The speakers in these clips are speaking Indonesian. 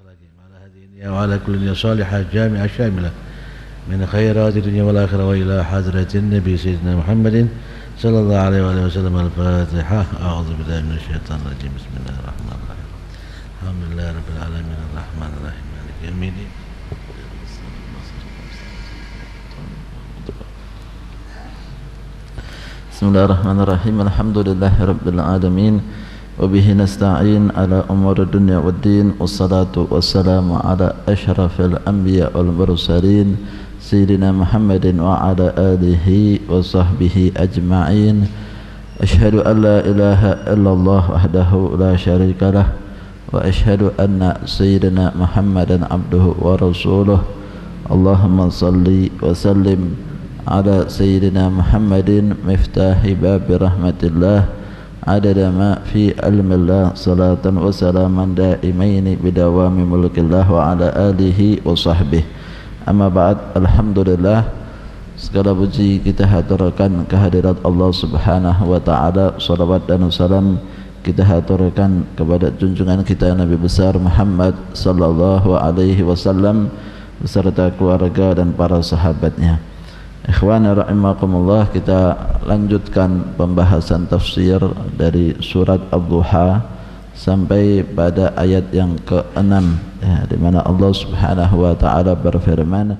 وعلى هذه النية وعلى كل نية صالحة جامعة شاملة من خيرات الدنيا والآخرة وإلى حضرة النبي سيدنا محمد صلى الله عليه وآله وسلم. الفاتحة. أعوذ بالله من الشيطان الرجيم. بسم الله الرحمن الرحيم. الحمد لله رب العالمين الرحمن الرحيم مالك يوم الدين. Bismillahirrahmanirrahim. Alhamdulillahirabbil alamin. Wa bihi nasta'in ala umuri dunya waddin. Wassalatu wassalamu ala asyrafil anbiya wal mursalin sayyidina Muhammadin wa ala alihi wa sahbihi ajma'in. Asyhadu an la ilaha illallah wahdahu la syarikalah wa asyhadu anna sayyidina Muhammadan abduhu wa rasuluh. Allahumma salli wa sallim ala sayyidina Muhammadin miftahi babi rahmatillah adada ma fi ilmillah salatan wa salaman daimaini bidawami mulkillah wa ala alihi wa sahbihi. Amma ba'd. Alhamdulillah, segala puji kita haturkan kehadirat Allah subhanahu wa ta'ala. Salawat dan salam kita haturkan kepada junjungan kita Nabi besar Muhammad sallallahu alaihi wasallam beserta keluarga dan para sahabatnya. Ikhwan rahimakumullah, kita lanjutkan pembahasan tafsir dari surat Ad-Duha sampai pada ayat yang ke-6 ya, di mana Allah Subhanahu wa taala berfirman,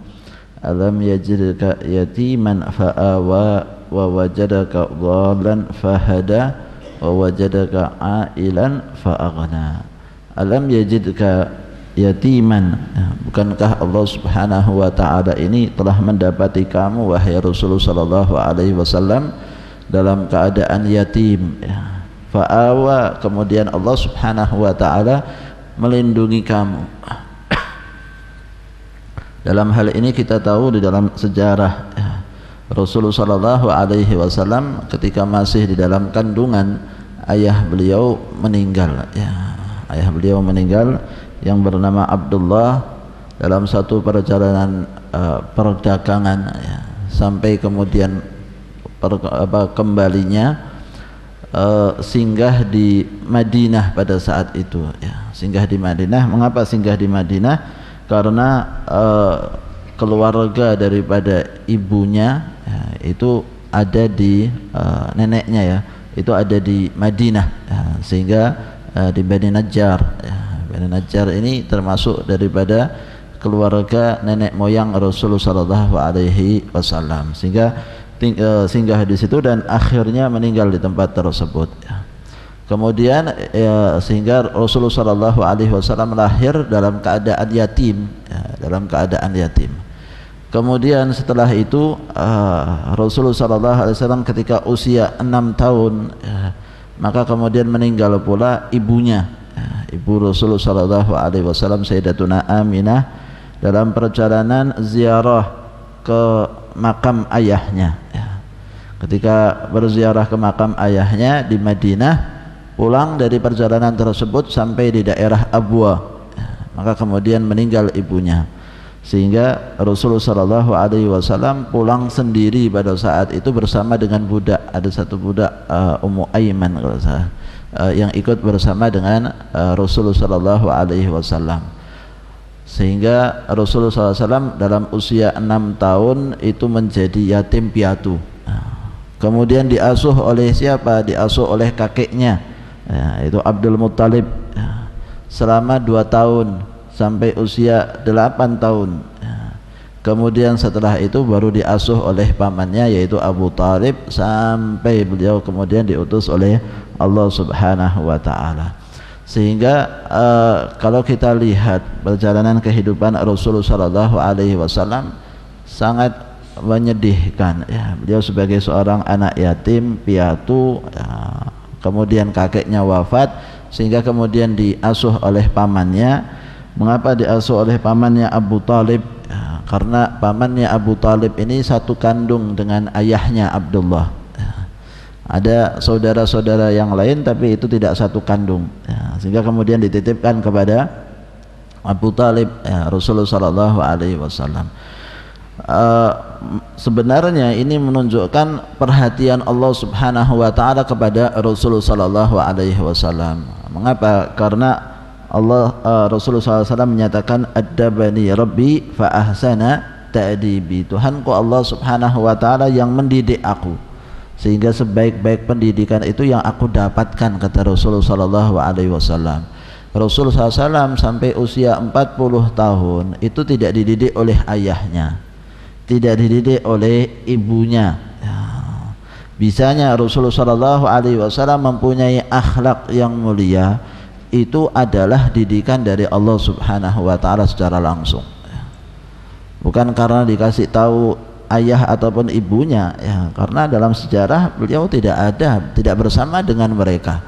alam yajidka yatiman fa'awa wa wajadaka dhallan fahada wa wajadaka ailan fa'aghna. Alam yajidka yatiman, bukankah Allah Subhanahu wa taala ini telah mendapati kamu wahai Rasulullah sallallahu alaihi wasallam dalam keadaan yatim ya. Fa'awa, kemudian Allah Subhanahu wa taala melindungi kamu. Dalam hal ini kita tahu di dalam sejarah ya, Rasulullah sallallahu alaihi wasallam ketika masih di dalam kandungan ayah beliau meninggal ya. Ayah beliau meninggal yang bernama Abdullah dalam satu perjalanan perdagangan ya, sampai kemudian kembalinya singgah di Madinah pada saat itu ya. Singgah di Madinah. Mengapa singgah di Madinah? Karena keluarga daripada ibunya ya, itu ada di neneknya ya, itu ada di Madinah ya, sehingga di Bani Najjar ya. Bani Najjar ini termasuk daripada keluarga nenek moyang Rasulullah sallallahu alaihi wasallam, sehingga singgah di situ dan akhirnya meninggal di tempat tersebut ya. Kemudian ya, sehingga Rasulullah sallallahu alaihi wasallam lahir dalam keadaan yatim ya, dalam keadaan yatim. Kemudian setelah itu Rasulullah sallallahu alaihi wasallam ketika usia 6 tahun ya, maka kemudian meninggal pula ibunya ya, ibu Rasulullah sallallahu alaihi wasallam Sayyidatuna Aminah dalam perjalanan ziarah ke makam ayahnya ya. Ketika berziarah ke makam ayahnya di Madinah, pulang dari perjalanan tersebut sampai di daerah Abwa ya, maka kemudian meninggal ibunya, sehingga Rasulullah sallallahu alaihi wasallam pulang sendiri pada saat itu bersama dengan budak. Ada satu budak Ummu Aiman kalau saya yang ikut bersama dengan Rasulullah sallallahu alaihi wasallam, sehingga Rasulullah sallallahu alaihi wasallam dalam usia 6 tahun itu menjadi yatim piatu. Kemudian diasuh oleh siapa? Diasuh oleh kakeknya ya, itu Abdul Muttalib ya, selama 2 tahun sampai usia 8 tahun ya. Kemudian setelah itu baru diasuh oleh pamannya yaitu Abu Talib sampai beliau kemudian diutus oleh Allah Subhanahu wa ta'ala. Sehingga kalau kita lihat perjalanan kehidupan Rasulullah sallallahu alaihi wasallam sangat menyedihkan ya. Beliau sebagai seorang anak yatim piatu ya, kemudian kakeknya wafat, sehingga kemudian diasuh oleh pamannya. Mengapa diasuh oleh pamannya Abu Talib? Ya, karena pamannya Abu Talib ini satu kandung dengan ayahnya Abdullah ya. Ada saudara-saudara yang lain tapi itu tidak satu kandung ya, sehingga kemudian dititipkan kepada Abu Talib ya, Rasulullah sallallahu alaihi wasallam. Sebenarnya ini menunjukkan perhatian Allah Subhanahu wa taala kepada Rasulullah sallallahu alaihi wasallam. Mengapa? Karena Rasulullah SAW menyatakan adabani Rabbi fa ahsana ta'dibi. Tuhanku Allah Subhanahu wa taala yang mendidik aku sehingga sebaik-baik pendidikan itu yang aku dapatkan, kata Rasulullah SAW. Rasulullah SAW sampai usia 40 tahun itu tidak dididik oleh ayahnya, tidak dididik oleh ibunya. Bisanya Rasulullah SAW mempunyai akhlak yang mulia itu adalah didikan dari Allah Subhanahu wa taala secara langsung. Bukan karena dikasih tahu ayah ataupun ibunya, ya, karena dalam sejarah beliau tidak bersama dengan mereka.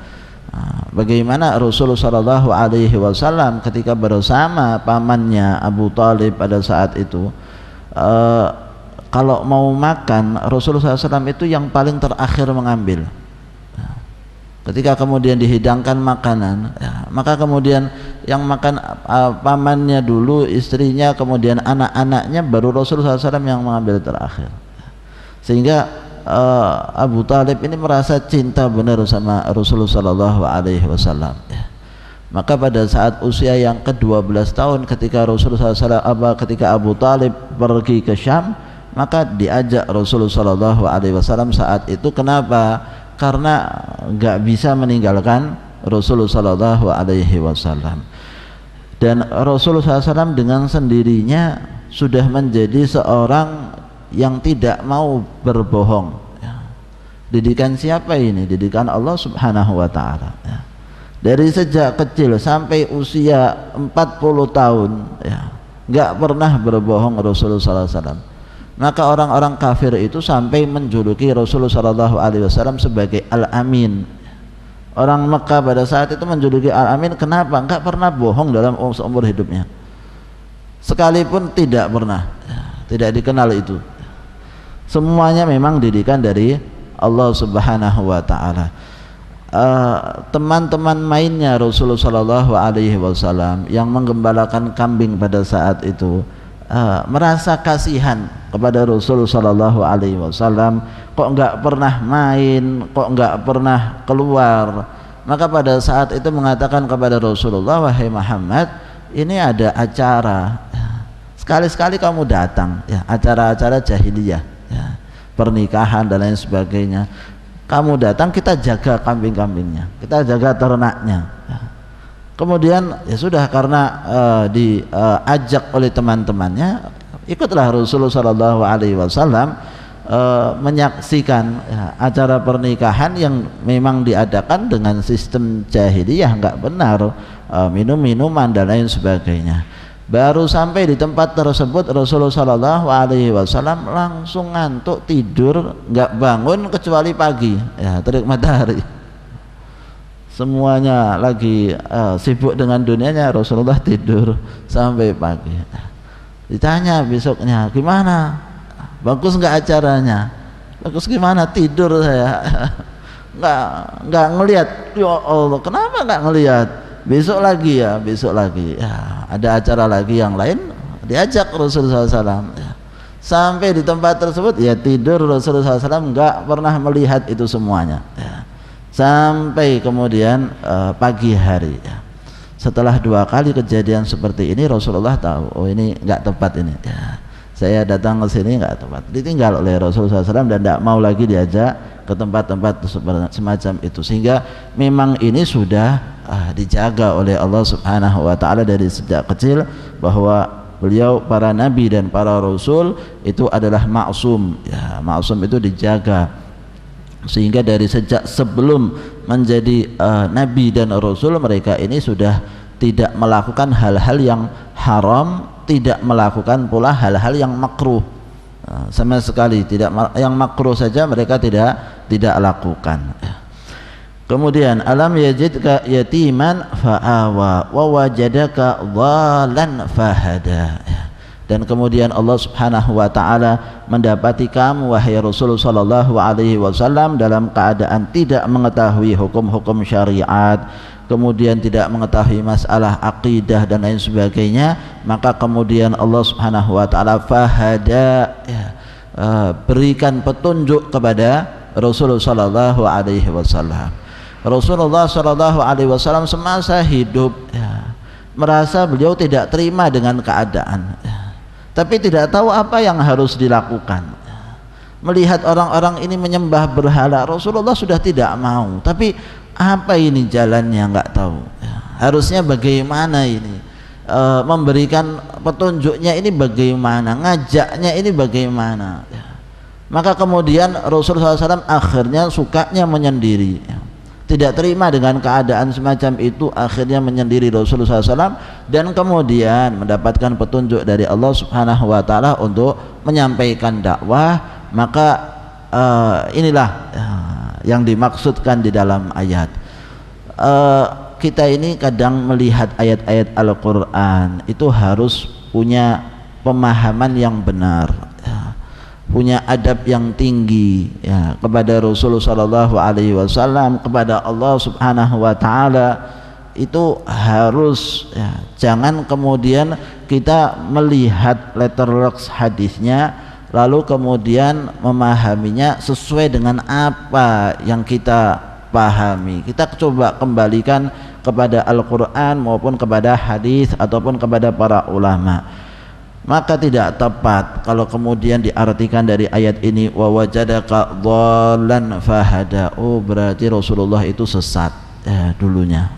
Bagaimana Rasulullah SAW ketika bersama pamannya Abu Talib pada saat itu, kalau mau makan Rasulullah SAW itu yang paling terakhir mengambil. Ketika kemudian dihidangkan makanan, ya, maka kemudian yang makan pamannya dulu, istrinya, kemudian anak-anaknya, baru Rasulullah SAW yang mengambil terakhir. Sehingga Abu Talib ini merasa cinta benar sama Rasulullah SAW. Ya. Maka pada saat usia yang ke-12 tahun ketika Rasulullah SAW, ketika Abu Talib pergi ke Syam, maka diajak Rasulullah SAW saat itu. Kenapa? Karena nggak bisa meninggalkan Rasulullah SAW. Dan Rasulullah SAW dengan sendirinya sudah menjadi seorang yang tidak mau berbohong. Didikan siapa ini? Didikan Allah Subhanahu wa taala. Dari sejak kecil sampai usia 40 tahun, ya, nggak pernah berbohong Rasulullah SAW. Maka orang-orang kafir itu sampai menjuluki Rasulullah SAW sebagai Al-Amin. Orang Mekah pada saat itu menjuluki Al-Amin. Kenapa? Enggak pernah bohong dalam seumur hidupnya, sekalipun tidak pernah, tidak dikenal itu. Semuanya memang didikan dari Allah Subhanahu wa taala. Teman-teman mainnya Rasulullah SAW yang menggembalakan kambing pada saat itu merasa kasihan kepada Rasulullah SAW, kok enggak pernah main, kok enggak pernah keluar. Maka pada saat itu mengatakan kepada Rasulullah, wahai Muhammad, ini ada acara, sekali-sekali kamu datang, ya, acara-acara jahiliyah, ya, pernikahan dan lain sebagainya. Kamu datang, kita jaga kambing-kambingnya, kita jaga ternaknya. Kemudian ya sudah, karena diajak oleh teman-temannya, ikutlah Rasulullah SAW menyaksikan, ya, acara pernikahan yang memang diadakan dengan sistem jahiliyah, nggak benar, minum-minuman dan lain sebagainya. Baru sampai di tempat tersebut Rasulullah SAW langsung ngantuk, tidur, nggak bangun kecuali pagi, ya, terik matahari. Semuanya lagi sibuk dengan dunianya, Rasulullah tidur sampai pagi. Ditanya besoknya, gimana? Bagus nggak acaranya? Bagus gimana? Tidur saya. nggak ngelihat. Ya Allah, kenapa nggak ngelihat? Besok lagi ya, besok lagi. Ya, ada acara lagi yang lain, diajak Rasulullah SAW. Ya. Sampai di tempat tersebut, ya tidur Rasulullah SAW, nggak pernah melihat itu semuanya. Ya. Sampai kemudian pagi hari, ya. Setelah 2 kali kejadian seperti ini, Rasulullah tahu, oh ini nggak tepat ini, ya. Saya datang ke sini nggak tepat, ditinggal oleh Rasulullah SAW dan tidak mau lagi diajak ke tempat-tempat semacam itu. Sehingga memang ini sudah dijaga oleh Allah Subhanahu wa taala dari sejak kecil, bahwa beliau, para nabi dan para rasul itu adalah maksum, ya, maksum itu dijaga. Sehingga dari sejak sebelum menjadi nabi dan rasul, mereka ini sudah tidak melakukan hal-hal yang haram, tidak melakukan pula hal-hal yang makruh, sama sekali tidak. Yang makruh saja mereka tidak lakukan. Kemudian alam yajidka yatiman fa'awa wa wajadaka dhalan fahada. Dan kemudian Allah Subhanahu wa taala mendapati kamu, wahai Rasulullah sallallahu alaihi wasallam, dalam keadaan tidak mengetahui hukum-hukum syariat, kemudian tidak mengetahui masalah akidah dan lain sebagainya. Maka kemudian Allah Subhanahu wa taala fahada, ya, berikan petunjuk kepada Rasulullah sallallahu alaihi wasallam. Rasulullah sallallahu alaihi wasallam semasa hidup, ya, merasa beliau tidak terima dengan keadaan, tapi tidak tahu apa yang harus dilakukan. Melihat orang-orang ini menyembah berhala, Rasulullah sudah tidak mau, tapi apa ini jalannya nggak tahu. Harusnya bagaimana ini, memberikan petunjuknya ini bagaimana, ngajaknya ini bagaimana. Maka kemudian Rasulullah SAW akhirnya sukanya menyendiri, tidak terima dengan keadaan semacam itu, akhirnya menyendiri Rasulullah SAW, dan kemudian mendapatkan petunjuk dari Allah Subhanahu wa Ta'ala untuk menyampaikan dakwah. Maka inilah yang dimaksudkan di dalam ayat. Kita ini kadang melihat ayat-ayat Al-Quran itu harus punya pemahaman yang benar, punya adab yang tinggi kepada Rasulullah SAW, kepada Allah Subhanahu wa Ta'ala. Itu harus, jangan kemudian kita melihat letterbox hadisnya lalu kemudian memahaminya sesuai dengan apa yang kita pahami. Kita coba kembalikan kepada Al-Quran maupun kepada hadis ataupun kepada para ulama. Maka tidak tepat kalau kemudian diartikan dari ayat ini wa wajadaka dhallan fahada, oh berarti Rasulullah itu sesat dulunya,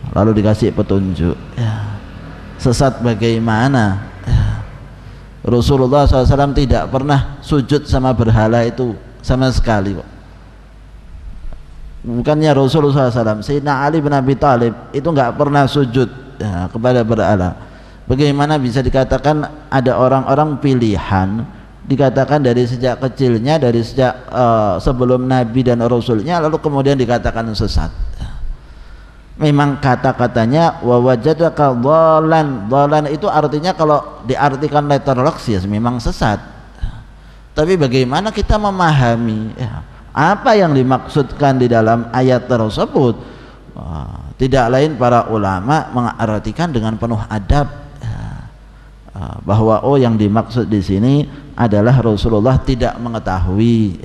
lalu dikasih petunjuk. Sesat bagaimana? Rasulullah SAW tidak pernah sujud sama berhala itu sama sekali kok. Bukannya Rasulullah SAW, Sayyidina Ali bin Abi Thalib itu nggak pernah sujud kepada berhala. Bagaimana bisa dikatakan ada orang-orang pilihan, dikatakan dari sejak kecilnya, dari sejak sebelum Nabi dan Rasulnya, lalu kemudian dikatakan sesat. Memang kata-katanya wa wajadaka dhalan, dhalan itu artinya kalau diartikan letterbox ya memang sesat. Tapi bagaimana kita memahami apa yang dimaksudkan di dalam ayat tersebut? Tidak lain para ulama mengartikan dengan penuh adab, bahwa oh yang dimaksud di sini adalah Rasulullah tidak mengetahui,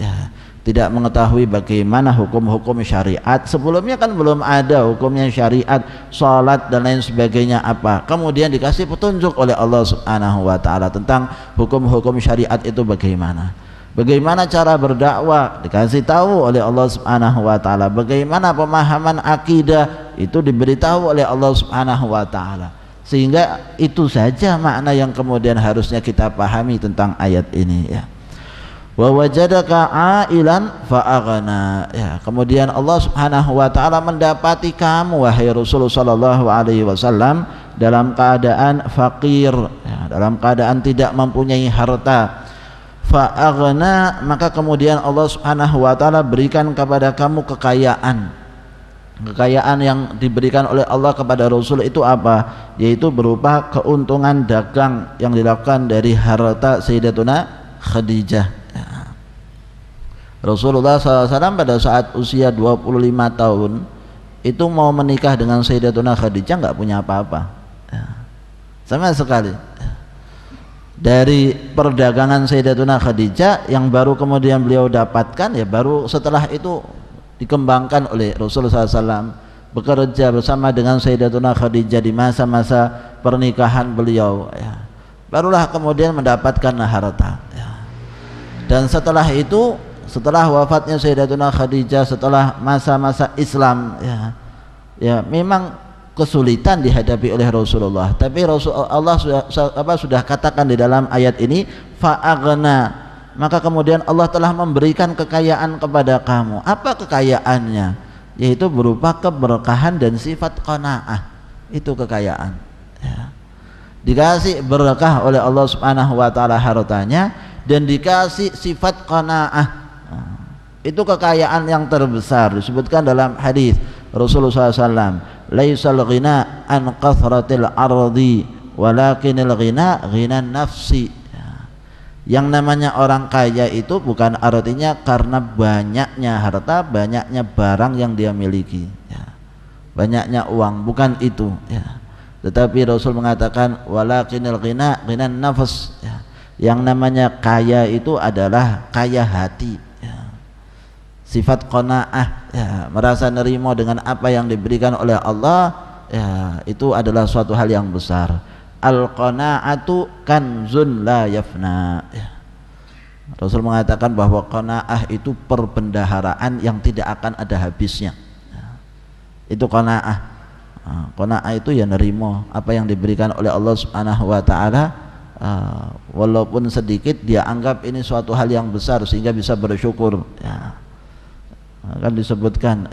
tidak mengetahui bagaimana hukum-hukum syariat. Sebelumnya kan belum ada hukumnya syariat, salat dan lain sebagainya apa. Kemudian dikasih petunjuk oleh Allah Subhanahu wa Ta'ala tentang hukum-hukum syariat itu bagaimana. Bagaimana cara berdakwah dikasih tahu oleh Allah Subhanahu wa Ta'ala. Bagaimana pemahaman akidah itu diberitahu oleh Allah Subhanahu wa Ta'ala. Sehingga itu saja makna yang kemudian harusnya kita pahami tentang ayat ini, wa wajadaka ailan fa'aghna. Kemudian Allah Subhanahu wa Ta'ala mendapati kamu wahai Rasulullah sallallahu alaihi wasallam dalam keadaan fakir, dalam keadaan tidak mempunyai harta. Fa'aghna, maka kemudian Allah Subhanahu wa Ta'ala berikan kepada kamu kekayaan. Kekayaan yang diberikan oleh Allah kepada Rasul itu apa? Yaitu berupa keuntungan dagang yang dilakukan dari harta Sayyidatuna Khadijah. Rasulullah SAW pada saat usia 25 tahun itu mau menikah dengan Sayyidatuna Khadijah nggak punya apa-apa, sama sekali. Dari perdagangan Sayyidatuna Khadijah yang baru kemudian beliau dapatkan, baru setelah itu dikembangkan oleh Rasulullah SAW, bekerja bersama dengan Sayyidatuna Khadijah di masa-masa pernikahan beliau, barulah kemudian mendapatkan harta. Dan setelah itu, setelah wafatnya Sayyidatuna Khadijah, setelah masa-masa Islam, memang kesulitan dihadapi oleh Rasulullah. Tapi Allah sudah katakan di dalam ayat ini fa'aghna, maka kemudian Allah telah memberikan kekayaan kepada kamu. Apa kekayaannya? Yaitu berupa keberkahan dan sifat qanaah. Itu kekayaan. Dikasih berkah oleh Allah Subhanahu wa Ta'ala hartanya, dan dikasih sifat qanaah. Itu kekayaan yang terbesar. Disebutkan dalam hadis Rasulullah SAW, laisal ghina an kathratil ardi walakinil ghina ghinan nafsi. Yang namanya orang kaya itu bukan artinya karena banyaknya harta, banyaknya barang yang dia miliki, banyaknya uang, bukan itu, tetapi Rasul mengatakan walakinil ghina ghinan nafs. Yang namanya kaya itu adalah kaya hati, sifat qanaah, merasa nerimo dengan apa yang diberikan oleh Allah, ya itu adalah suatu hal yang besar. Al-qanaatu kanzun la yafna, ya. Rasul mengatakan bahwa qanaah itu perbendaharaan yang tidak akan ada habisnya, ya. Itu qanaah. Qanaah itu ya nerimo apa yang diberikan oleh Allah Subhanahu wa taala, walaupun sedikit dia anggap ini suatu hal yang besar sehingga bisa bersyukur, ya. Kan disebutkan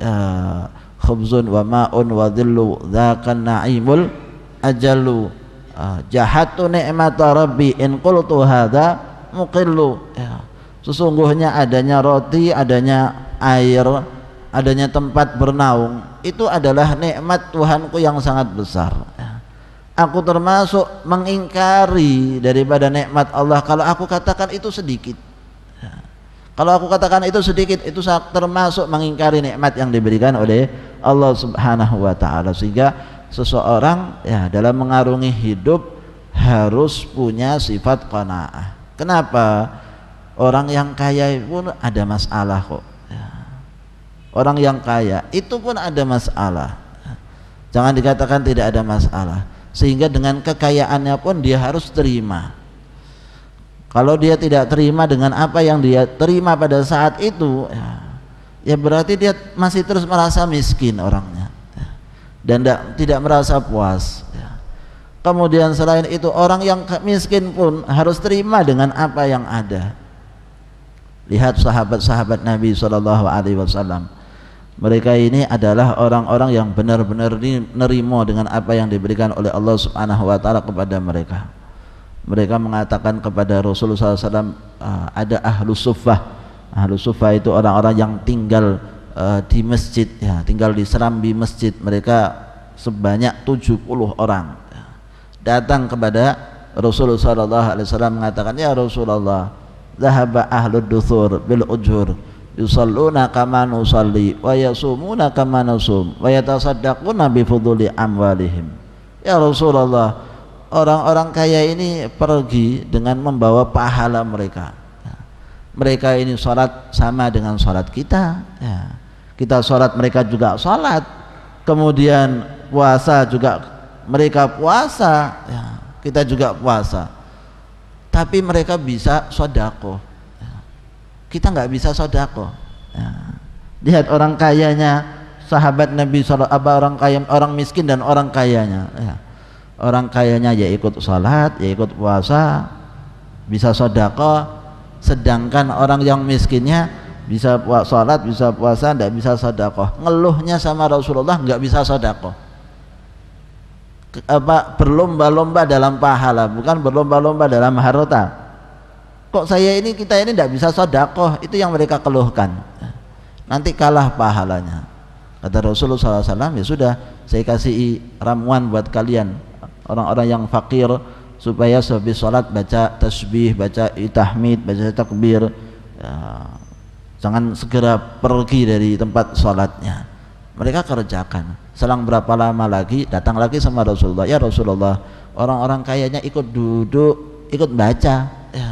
khubzun wa ma'un wa dhillu dzakan na'imul ajallu, jahatu ni'mata rabbi in qultu hadza muqillu, ya. Sesungguhnya adanya roti, adanya air, adanya tempat bernaung itu adalah nikmat Tuhanku yang sangat besar, ya. Aku termasuk mengingkari daripada nikmat Allah kalau aku katakan itu sedikit, ya. Kalau aku katakan itu sedikit, itu termasuk mengingkari nikmat yang diberikan oleh Allah Subhanahu wa taala. Sehingga seseorang ya dalam mengarungi hidup harus punya sifat qanaah. Kenapa? Orang yang kaya pun ada masalah kok, ya. Orang yang kaya itu pun ada masalah, jangan dikatakan tidak ada masalah. Sehingga dengan kekayaannya pun dia harus terima. Kalau dia tidak terima dengan apa yang dia terima pada saat itu, ya berarti dia masih terus merasa miskin orangnya, ya. Dan tidak merasa puas, ya. Kemudian selain itu orang yang miskin pun harus terima dengan apa yang ada. Lihat sahabat-sahabat Nabi SAW, mereka ini adalah orang-orang yang benar-benar nerimo dengan apa yang diberikan oleh Allah Subhanahu wa taala kepada mereka. Mereka mengatakan kepada Rasulullah SAW, ada ahlu suffah. Ahlu suffah itu orang-orang yang tinggal di masjid, ya, tinggal di serambi masjid. Mereka sebanyak 70 orang, ya. Datang kepada Rasulullah SAW mengatakan, ya Rasulullah, dhahaba ahlud duthur bil ujur yusalluna kama nusalli wa yasumuna kama nasum wa yatasaddaquna bi fuduli amwalihim. Ya Rasulullah, orang-orang kaya ini pergi dengan membawa pahala mereka, ya. Mereka ini sholat sama dengan sholat kita, ya. Kita sholat, mereka juga sholat. Kemudian puasa juga, mereka puasa, ya. Kita juga puasa. Tapi mereka bisa sodako, ya. Kita nggak bisa sodako, ya. Lihat orang kayanya sahabat Nabi SAW, orang kaya, orang miskin dan orang kayanya, ya. Orang kayanya ya ikut sholat, ya ikut puasa, bisa sodako. Sedangkan orang yang miskinnya bisa sholat, bisa puasa, tidak bisa sodako. Ngeluhnya sama Rasulullah, nggak bisa sodako. Berlomba-lomba dalam pahala, bukan berlomba-lomba dalam harta. Kok kita ini tidak bisa sedekah, itu yang mereka keluhkan. Nanti kalah pahalanya. Kata Rasulullah SAW, ya sudah, saya kasih ramuan buat kalian orang-orang yang fakir, supaya sehabis sholat baca tasbih, baca tahmid, baca takbir, ya, jangan segera pergi dari tempat sholatnya. Mereka kerjakan. Selang berapa lama lagi datang lagi sama Rasulullah, ya Rasulullah, orang-orang kayanya ikut duduk, ikut baca, ya.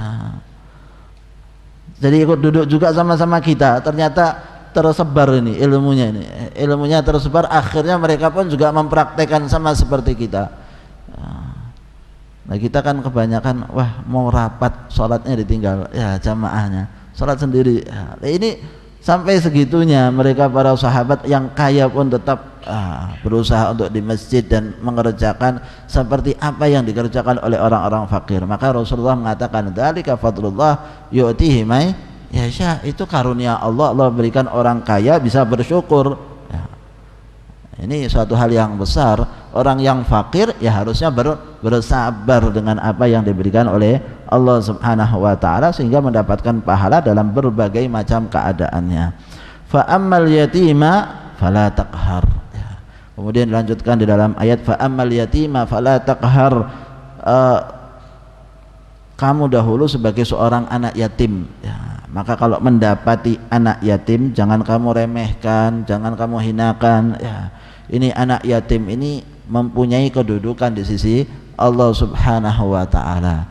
Jadi ikut duduk juga sama-sama kita. Ternyata tersebar ini ilmunya tersebar. Akhirnya mereka pun juga mempraktekkan sama seperti kita. Nah kita kan kebanyakan, wah mau rapat sholatnya ditinggal, ya jamaahnya sholat sendiri, ya. Ini sampai segitunya mereka para sahabat yang kaya pun tetap berusaha untuk di masjid dan mengerjakan seperti apa yang dikerjakan oleh orang-orang fakir. Maka Rasulullah mengatakan, dzalika fadlullah yu'tihi may yasha, itu karunia Allah, Allah berikan orang kaya bisa bersyukur, ya. Ini suatu hal yang besar. Orang yang fakir ya harusnya bersabar dengan apa yang diberikan oleh Allah Subhanahu wa taala, sehingga mendapatkan pahala dalam berbagai macam keadaannya. Fa ammal yatima fala taqhar, ya. Kemudian dilanjutkan di dalam ayat fa ammal yatima fala taqhar, kamu dahulu sebagai seorang anak yatim, ya. Maka kalau mendapati anak yatim jangan kamu remehkan, jangan kamu hinakan, ya. Ini anak yatim ini mempunyai kedudukan di sisi Allah Subhanahu wa taala.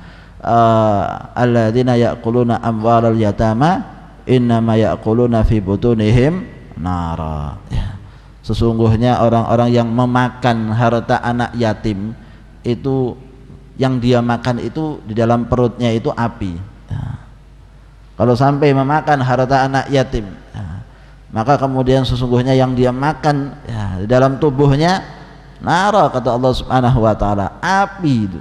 Alladzina ya'kuluna amwalal yatama innama ya'kuluna fi butunihim nara, ya. Sesungguhnya orang-orang yang memakan harta anak yatim itu, yang dia makan itu di dalam perutnya itu api. Kalau sampai memakan harta anak yatim, maka kemudian sesungguhnya yang dia makan di dalam tubuhnya nara, kata Allah Subhanahu wa taala, api itu.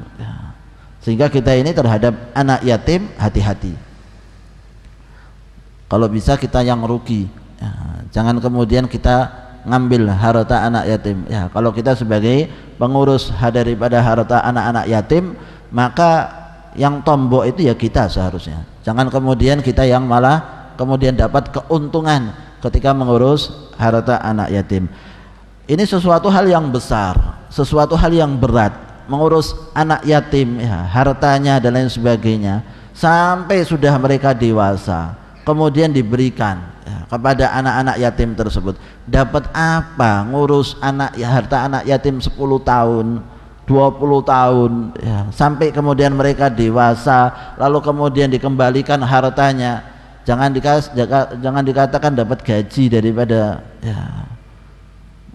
Sehingga kita ini terhadap anak yatim hati-hati. Kalau bisa kita yang rugi, jangan kemudian kita ngambil harta anak yatim. Kalau kita sebagai pengurus daripada harta anak-anak yatim, maka yang tombok itu ya kita seharusnya. Jangan kemudian kita yang malah kemudian dapat keuntungan ketika mengurus harta anak yatim. Ini sesuatu hal yang besar, sesuatu hal yang berat, mengurus anak yatim, hartanya dan lain sebagainya, sampai sudah mereka dewasa, kemudian diberikan kepada anak-anak yatim tersebut. Dapat apa ngurus harta anak yatim 10 tahun, 20 tahun, sampai kemudian mereka dewasa, lalu kemudian dikembalikan hartanya. Jangan dikatakan dapat gaji daripada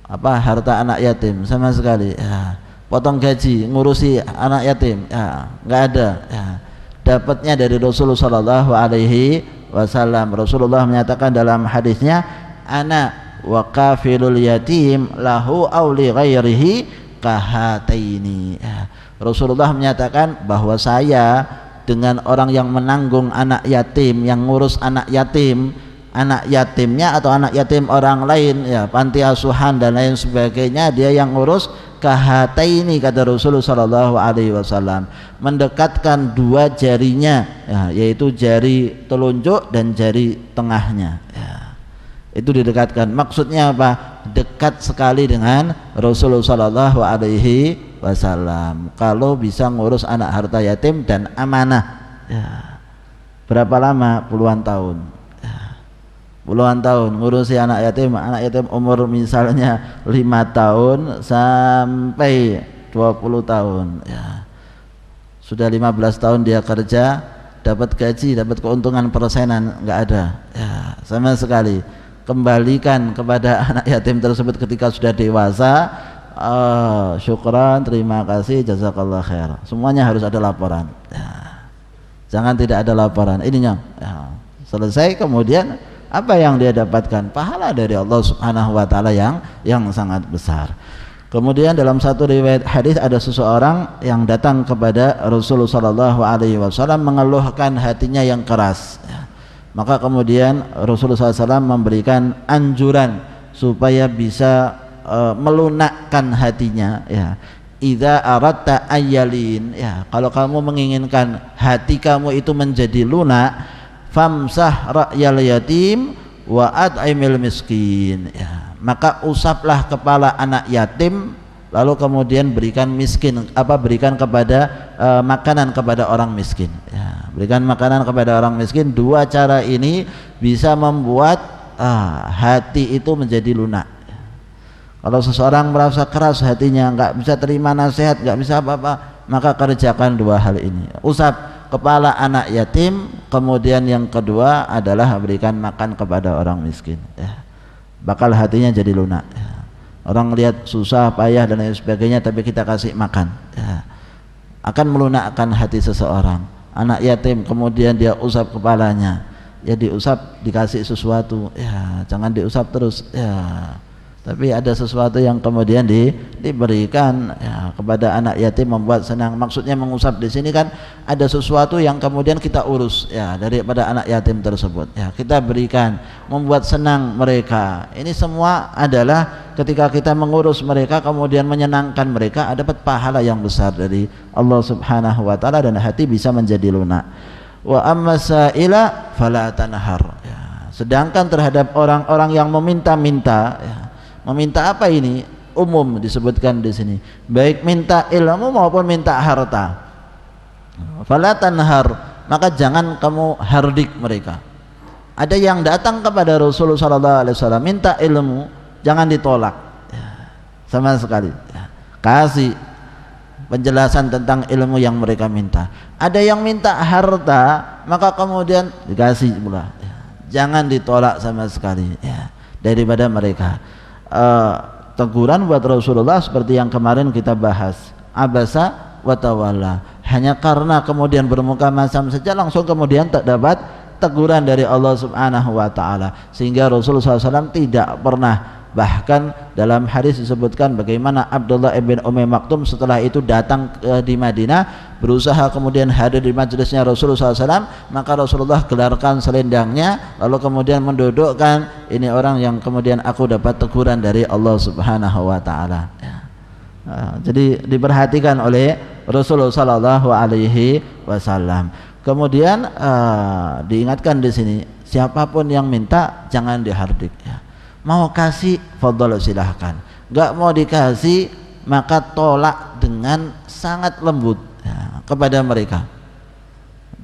harta anak yatim, sama sekali. Potong gaji ngurusi anak yatim, nggak ada. Dapatnya dari Rasulullah Shallallahu Alaihi Wasallam. Rasulullah menyatakan dalam hadisnya, ana wa kafilul yatim lahu aw li ghairihi kahataini. Rasulullah menyatakan bahwa saya dengan orang yang menanggung anak yatim, yang ngurus anak yatimnya atau anak yatim orang lain, panti asuhan dan lain sebagainya, dia yang ngurus. Kahataini, kata Rasulullah Shallallahu Alaihi Wasallam, mendekatkan dua jarinya, yaitu jari telunjuk dan jari tengahnya, itu didekatkan. Maksudnya apa? Dekat sekali dengan Rasulullah Shallallahu Alaihi Wasallam. Kalau bisa ngurus anak harta yatim dan amanah, berapa lama? Puluhan tahun. Puluhan tahun ngurusi anak yatim umur misalnya 5 tahun sampai 20 tahun, sudah 15 tahun dia kerja, dapat gaji, dapat keuntungan persenan, nggak ada, sama sekali. Kembalikan kepada anak yatim tersebut ketika sudah dewasa. Syukran, terima kasih, jazakallah khair. Semuanya harus ada laporan, jangan tidak ada laporan. Ininya selesai, kemudian apa yang dia dapatkan? Pahala dari Allah Subhanahu wa taala yang sangat besar. Kemudian dalam satu riwayat hadis ada seseorang yang datang kepada Rasulullah sallallahu alaihi wasallam mengeluhkan hatinya yang keras. Maka kemudian Rasulullah SAW memberikan anjuran supaya bisa melunakkan hatinya, idza aradta ayyalin, kalau kamu menginginkan hati kamu itu menjadi lunak, famsah ra'yal yatim wa at'imil miskin, maka usaplah kepala anak yatim, lalu kemudian berikan kepada makanan kepada orang miskin, berikan makanan kepada orang miskin. Dua cara ini bisa membuat hati itu menjadi lunak. Kalau seseorang merasa keras hatinya, nggak bisa terima nasihat, nggak bisa apa-apa, maka kerjakan dua hal ini. Usap kepala anak yatim, kemudian yang kedua adalah berikan makan kepada orang miskin, bakal hatinya jadi lunak. Orang lihat susah payah dan lain sebagainya, tapi kita kasih makan, akan melunakkan hati seseorang. Anak yatim kemudian dia usap kepalanya, diusap, dikasih sesuatu, jangan diusap terus, tapi ada sesuatu yang kemudian diberikan kepada anak yatim, membuat senang. Maksudnya mengusap di sini kan ada sesuatu yang kemudian kita urus daripada anak yatim tersebut, kita berikan, membuat senang mereka. Ini semua adalah ketika kita mengurus mereka kemudian menyenangkan mereka, dapat pahala yang besar dari Allah Subhanahu wa taala dan hati bisa menjadi lunak. Wa amma sa'ila fala tanhar, sedangkan terhadap orang-orang yang meminta-minta, meminta apa ini? Umum disebutkan di sini, baik minta ilmu maupun minta harta. Fala tanhar, maka jangan kamu hardik mereka. Ada yang datang kepada Rasulullah SAW minta ilmu, jangan ditolak sama sekali. Kasih penjelasan tentang ilmu yang mereka minta. Ada yang minta harta, maka kemudian dikasih pula, jangan ditolak sama sekali daripada mereka. teguran buat Rasulullah seperti yang kemarin kita bahas, abasa wa tawalla, hanya karena kemudian bermuka masam saja langsung kemudian tak dapat teguran dari Allah Subhanahu wa taala, sehingga Rasulullah SAW tidak pernah, bahkan dalam hadis disebutkan bagaimana Abdullah ibn Maktum setelah itu datang di Madinah, berusaha kemudian hadir di majelisnya Rasulullah SAW, maka Rasulullah gelarkan selendangnya lalu kemudian mendudukkan, ini orang yang kemudian aku dapat teguran dari Allah Subhanahu wa taala. Jadi diperhatikan oleh Rasulullah sallallahu alaihi wasallam. Kemudian diingatkan di sini, siapapun yang minta jangan dihardik ya. Mau kasih fadhal silahkan, enggak mau dikasih maka tolak dengan sangat lembut ya, kepada mereka.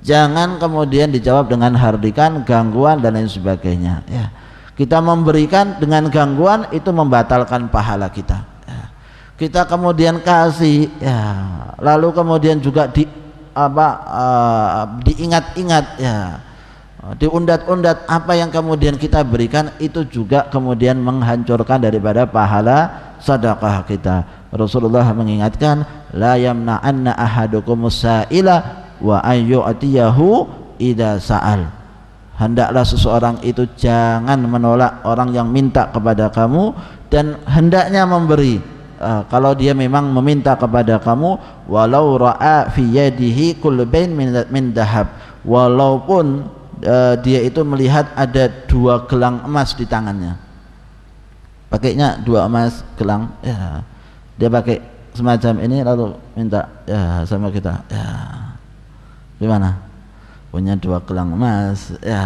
Jangan kemudian dijawab dengan hardikan, gangguan dan lain sebagainya ya. Kita memberikan dengan gangguan itu membatalkan pahala kita ya. Kita kemudian kasih ya, lalu kemudian juga diingat-ingat ya, diundat-undat apa yang kemudian kita berikan, itu juga kemudian menghancurkan daripada pahala sedekah kita. Rasulullah mengingatkan, la yamna'anna ahadukumus sa'ila wa ayyu'tiyahu idza sa'al. Hendaklah seseorang itu jangan menolak orang yang minta kepada kamu, dan hendaknya memberi kalau dia memang meminta kepada kamu, walau ra'a fi yadihi kulbain min dahab, walaupun dia itu melihat ada 2 gelang emas di tangannya, pakainya 2 emas gelang ya, dia pakai semacam ini lalu minta ya sama kita ya, gimana punya 2 gelang emas ya,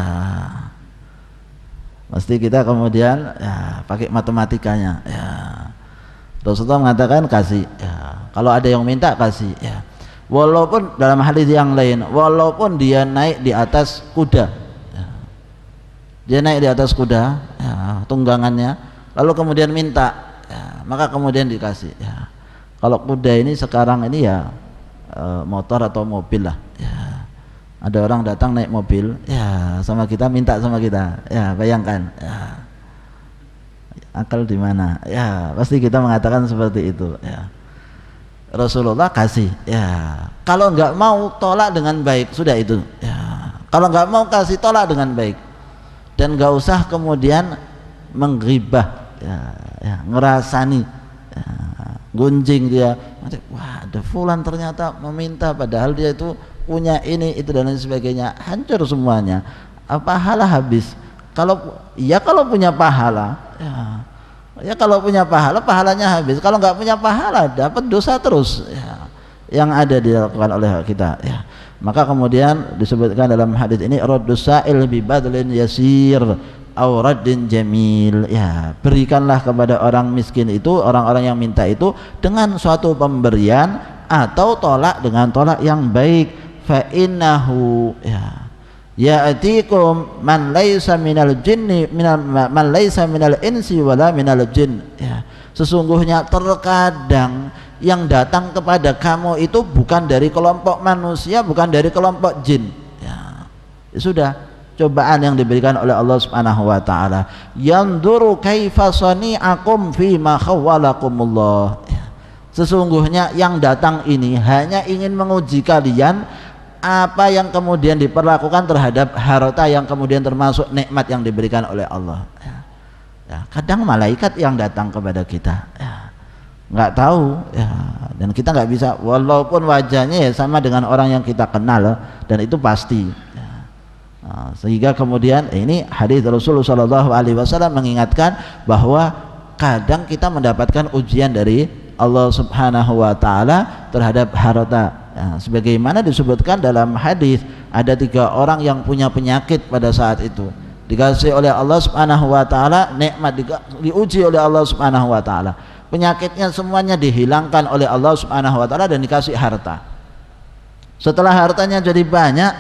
mesti kita kemudian ya pakai matematikanya ya. Rasulullah mengatakan kasih ya, kalau ada yang minta kasih ya, walaupun dalam hadis yang lain, walaupun dia naik di atas kuda ya. Dia naik di atas kuda ya, tunggangannya, lalu kemudian minta ya, maka kemudian dikasih ya. Kalau kuda ini sekarang ini ya motor atau mobil lah ya. Ada orang datang naik mobil ya sama kita, minta sama kita ya, bayangkan ya, akal di mana ya, pasti kita mengatakan seperti itu ya. Rasulullah kasih ya, kalau enggak mau tolak dengan baik, sudah itu ya. Kalau enggak mau kasih, tolak dengan baik, dan enggak usah kemudian menggibah ya, ya, ngerasani ya, gunjing dia, wah ada fulan ternyata meminta padahal dia itu punya ini itu dan lain sebagainya, hancur semuanya, pahala habis. Kalau punya pahala ya, kalau punya pahala, pahalanya habis. Kalau nggak punya pahala, dapat dosa terus ya, yang ada dilakukan oleh kita ya. Maka kemudian disebutkan dalam hadis ini, raddus sa'il bi badlin yasir aw raddin jamil ya, berikanlah kepada orang miskin itu, orang-orang yang minta itu dengan suatu pemberian atau tolak dengan tolak yang baik. Fa innahu ya ya'tikum man laisa minal jinni man laisa minal insi wala minal jin ya, sesungguhnya terkadang yang datang kepada kamu itu bukan dari kelompok manusia, bukan dari kelompok jin ya. Sudah cobaan yang diberikan oleh Allah Subhanahu wa taala, yanzuru kaifa sani'akum fi ma khawwalakumullah ya. Sesungguhnya yang datang ini hanya ingin menguji kalian apa yang kemudian diperlakukan terhadap harta yang kemudian termasuk nikmat yang diberikan oleh Allah ya. Ya, kadang malaikat yang datang kepada kita ya, nggak tahu ya, dan kita nggak bisa, walaupun wajahnya ya sama dengan orang yang kita kenal, dan itu pasti ya. Nah, sehingga kemudian ini hadis Rasulullah SAW mengingatkan bahwa kadang kita mendapatkan ujian dari Allah Subhanahu wa taala terhadap harta ya, sebagaimana disebutkan dalam hadis, ada 3 orang yang punya penyakit pada saat itu, dikasih oleh Allah Subhanahu wa taala nikmat, diuji oleh Allah Subhanahu wa taala, penyakitnya semuanya dihilangkan oleh Allah Subhanahu wa taala dan dikasih harta. Setelah hartanya jadi banyak,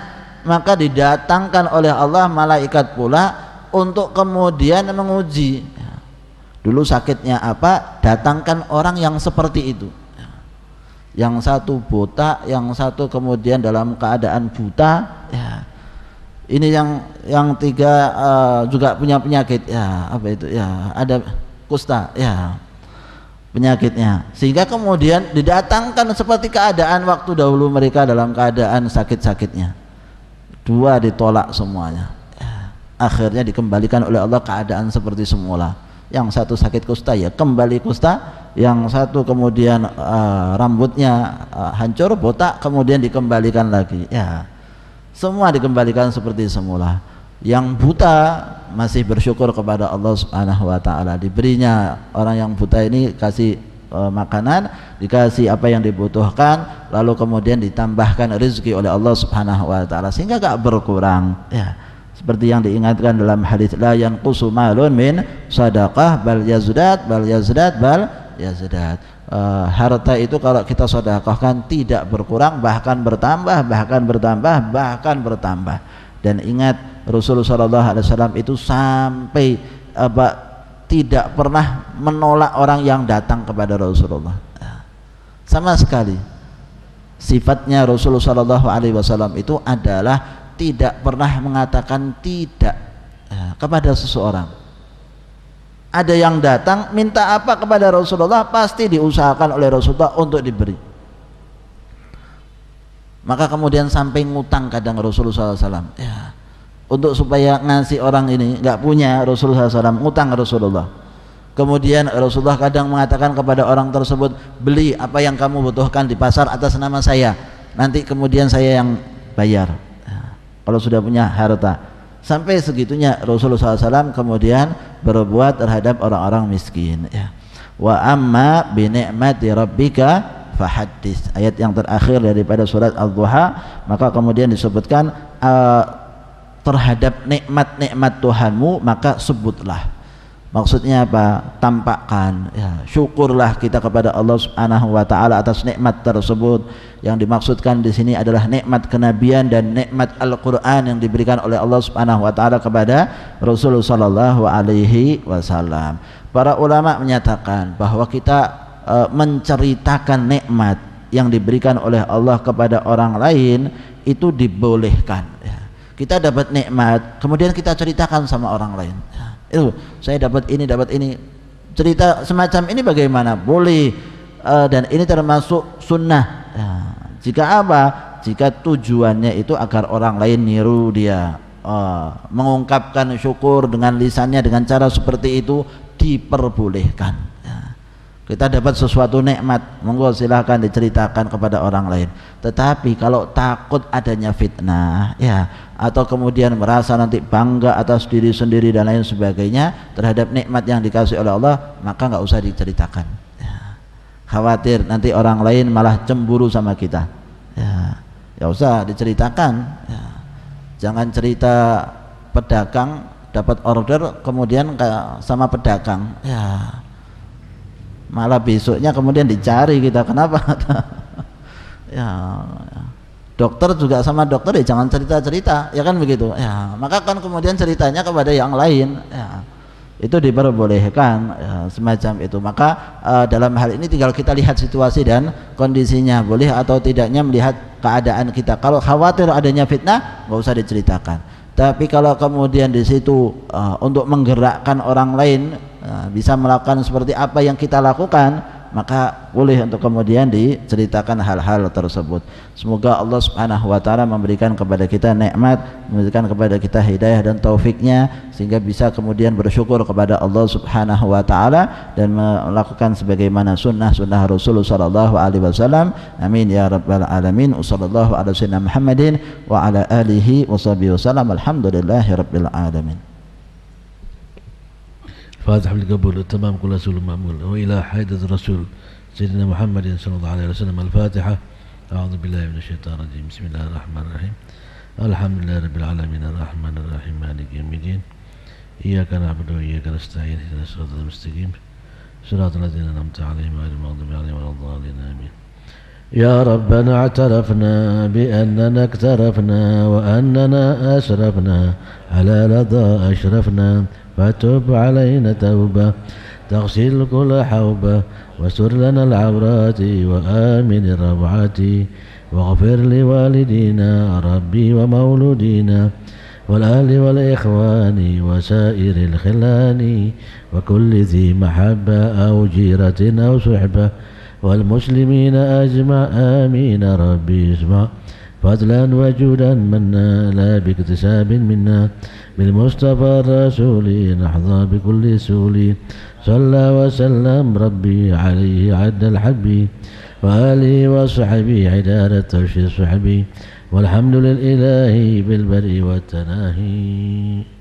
maka didatangkan oleh Allah malaikat pula untuk kemudian menguji. Dulu sakitnya apa? Datangkan orang yang seperti itu. Yang satu buta, yang satu kemudian dalam keadaan buta ya. Ini yang 3 juga punya penyakit ya, apa itu ya, ada kusta, ya penyakitnya, sehingga kemudian didatangkan seperti keadaan waktu dahulu mereka dalam keadaan sakit-sakitnya, dua ditolak semuanya, ya. Akhirnya dikembalikan oleh Allah keadaan seperti semula. Yang satu sakit kusta ya kembali kusta, yang satu kemudian rambutnya hancur botak kemudian dikembalikan lagi, ya semua dikembalikan seperti semula. Yang buta masih bersyukur kepada Allah Subhanahu wa taala, diberinya orang yang buta ini kasih makanan, dikasih apa yang dibutuhkan, lalu kemudian ditambahkan rezeki oleh Allah Subhanahu wa taala sehingga gak berkurang, ya. Seperti yang diingatkan dalam hadis, la yanqusu malun min sadaqah bal yazdat harta itu kalau kita sedekahkan tidak berkurang, bahkan bertambah. Dan ingat Rasulullah SAW itu sampai tidak pernah menolak orang yang datang kepada Rasulullah, sama sekali. Sifatnya Rasulullah SAW itu adalah tidak pernah mengatakan tidak kepada seseorang. Ada yang datang minta apa kepada Rasulullah, pasti diusahakan oleh Rasulullah untuk diberi. Maka kemudian sampai ngutang kadang Rasulullah SAW, ya, untuk supaya ngasih orang ini nggak punya, Rasulullah SAW ngutang Rasulullah. Kemudian Rasulullah kadang mengatakan kepada orang tersebut, beli apa yang kamu butuhkan di pasar atas nama saya, nanti kemudian saya yang bayar, ya, kalau sudah punya harta. Sampai segitunya Rasulullah SAW kemudian berbuat terhadap orang-orang miskin, ya. Wa amma bi ni'mati rabbika fahaddits, ayat yang terakhir daripada surat Al-Duha. Maka kemudian disebutkan terhadap nikmat-nikmat Tuhanmu maka sebutlah. Maksudnya apa? Tampakkan, ya, syukurlah kita kepada Allah Subhanahu wa taala atas nikmat tersebut. Yang dimaksudkan di sini adalah nikmat kenabian dan nikmat Al-Qur'an yang diberikan oleh Allah Subhanahu wa taala kepada Rasulullah sallallahu alaihi wasallam. Para ulama menyatakan bahwa kita menceritakan nikmat yang diberikan oleh Allah kepada orang lain itu dibolehkan, ya. Kita dapat nikmat kemudian kita ceritakan sama orang lain, ya. Itu saya dapat ini, cerita semacam ini bagaimana? Boleh, dan ini termasuk sunnah, ya. Jika apa? Jika tujuannya itu agar orang lain niru dia, mengungkapkan syukur dengan lisannya dengan cara seperti itu diperbolehkan, ya. Kita dapat sesuatu nikmat, monggo silahkan diceritakan kepada orang lain. Tetapi kalau takut adanya fitnah, ya, atau kemudian merasa nanti bangga atas diri sendiri dan lain sebagainya terhadap nikmat yang dikasih oleh Allah, maka nggak usah diceritakan, ya. Khawatir nanti orang lain malah cemburu sama kita, ya usah diceritakan, ya. Jangan cerita pedagang dapat order kemudian sama pedagang, ya, malah besoknya kemudian dicari kita kenapa. Ya, dokter juga sama dokter, ya jangan cerita-cerita, ya kan begitu, ya. Maka kan kemudian ceritanya kepada yang lain, ya, itu diperbolehkan, ya, semacam itu. Maka dalam hal ini tinggal kita lihat situasi dan kondisinya, boleh atau tidaknya melihat keadaan kita. Kalau khawatir adanya fitnah, nggak usah diceritakan. Tapi kalau kemudian di situ untuk menggerakkan orang lain bisa melakukan seperti apa yang kita lakukan, maka boleh untuk kemudian diceritakan hal-hal tersebut. Semoga Allah Subhanahu wa taala memberikan kepada kita nikmat, memberikan kepada kita hidayah dan taufiknya sehingga bisa kemudian bersyukur kepada Allah Subhanahu wa taala dan melakukan sebagaimana sunnah-sunnah Rasulullah sallallahu alaihi wasallam. Amin ya rabbal alamin. Wassallallahu ala sayyidina Muhammadin wa ala alihi washabihi wasallam. Alhamdulillahirabbil alamin. فاتح بالقبول التمام كل رسول معمول وإلى حيدة الرسول سيدنا محمد صلى الله عليه وسلم. الفاتحة. أعوذ بالله من الشيطان الرجيم. بسم الله الرحمن الرحيم. الحمد لله رب العالمين الرحمن الرحيم مالك يوم الدين إياك نعبد وإياك نستعين اهدنا الصراط المستقيم صراط الذين أنعمت عليهم غير المغضوب عليهم ولا الضالين آمين. يا ربنا اعترفنا بأننا اقترفنا وأننا أسرفنا على لظى أشرفنا فتب علينا توبة تغسل كل حوبة واستر لنا العورات وآمن الروعات واغفر لوالدينا ربي ومولودينا والآل والإخوان وسائر الخلان وكل ذي محبة أو جيرة أو صحبة والمسلمين أجمع آمين ربي اسمع فضلا وجودا منا لا باكتساب منا بالمصطفى الرسول نحظى بكل سول صلى وسلم ربي عليه عد الحبي وآله وصحبه عدالة ترشد صحبي والحمد لله بالبر والتناهي.